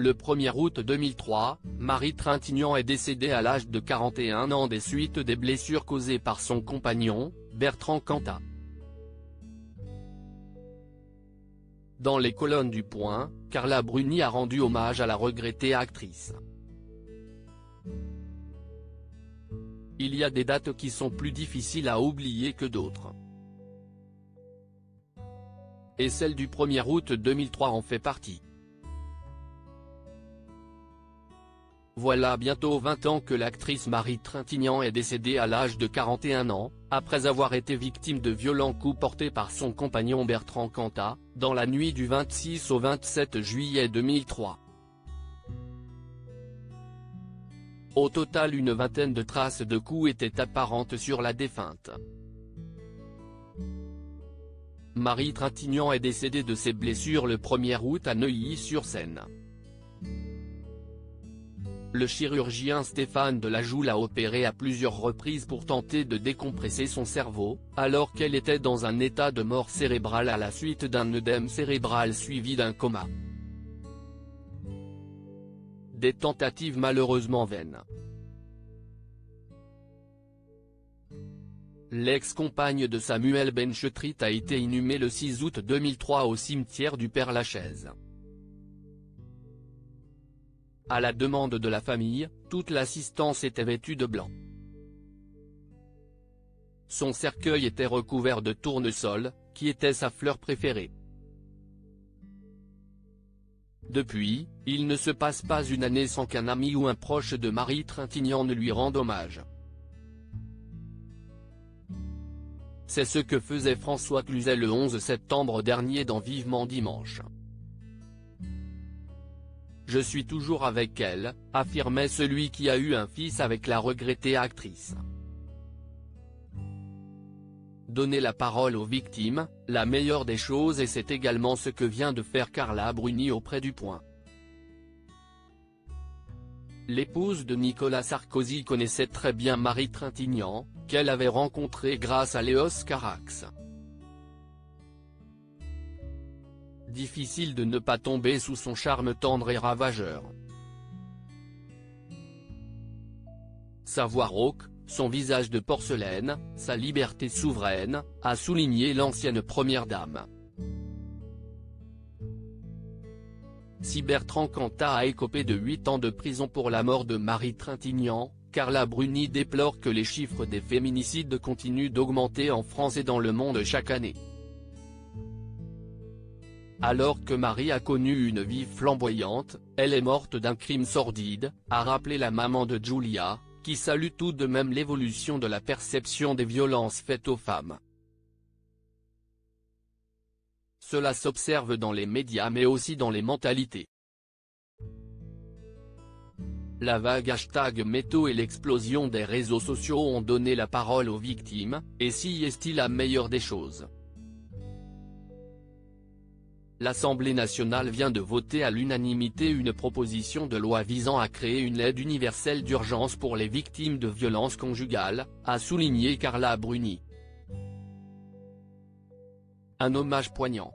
Le 1er août 2003, Marie Trintignant est décédée à l'âge de 41 ans des suites des blessures causées par son compagnon, Bertrand Cantat. Dans les colonnes du Point, Carla Bruni a rendu hommage à la regrettée actrice. Il y a des dates qui sont plus difficiles à oublier que d'autres. Et celle du 1er août 2003 en fait partie. Voilà bientôt 20 ans que l'actrice Marie Trintignant est décédée à l'âge de 41 ans, après avoir été victime de violents coups portés par son compagnon Bertrand Cantat, dans la nuit du 26 au 27 juillet 2003. Au total, une vingtaine de traces de coups étaient apparentes sur la défunte. Marie Trintignant est décédée de ses blessures le 1er août à Neuilly-sur-Seine. Le chirurgien Stéphane Delajoux l'a opérée à plusieurs reprises pour tenter de décompresser son cerveau, alors qu'elle était dans un état de mort cérébrale à la suite d'un œdème cérébral suivi d'un coma. Des tentatives malheureusement vaines. L'ex-compagne de Samuel Benchetrit a été inhumée le 6 août 2003 au cimetière du Père-Lachaise. À la demande de la famille, toute l'assistance était vêtue de blanc. Son cercueil était recouvert de tournesol, qui était sa fleur préférée. Depuis, il ne se passe pas une année sans qu'un ami ou un proche de Marie Trintignant ne lui rende hommage. C'est ce que faisait François Cluzet le 11 septembre dernier dans Vivement Dimanche. Je suis toujours avec elle, affirmait celui qui a eu un fils avec la regrettée actrice. Donner la parole aux victimes, la meilleure des choses, et c'est également ce que vient de faire Carla Bruni auprès du Point. L'épouse de Nicolas Sarkozy connaissait très bien Marie Trintignant, qu'elle avait rencontrée grâce à Léos Carax. Difficile de ne pas tomber sous son charme tendre et ravageur. Sa voix rauque, son visage de porcelaine, sa liberté souveraine, a souligné l'ancienne première dame. Si Bertrand Cantat a écopé de 8 ans de prison pour la mort de Marie Trintignant, Carla Bruni déplore que les chiffres des féminicides continuent d'augmenter en France et dans le monde chaque année. Alors que Marie a connu une vie flamboyante, elle est morte d'un crime sordide, a rappelé la maman de Giulia, qui salue tout de même l'évolution de la perception des violences faites aux femmes. Cela s'observe dans les médias mais aussi dans les mentalités. La vague #MeToo et l'explosion des réseaux sociaux ont donné la parole aux victimes, et si est-il la meilleure des choses. L'Assemblée nationale vient de voter à l'unanimité une proposition de loi visant à créer une aide universelle d'urgence pour les victimes de violences conjugales, a souligné Carla Bruni. Un hommage poignant.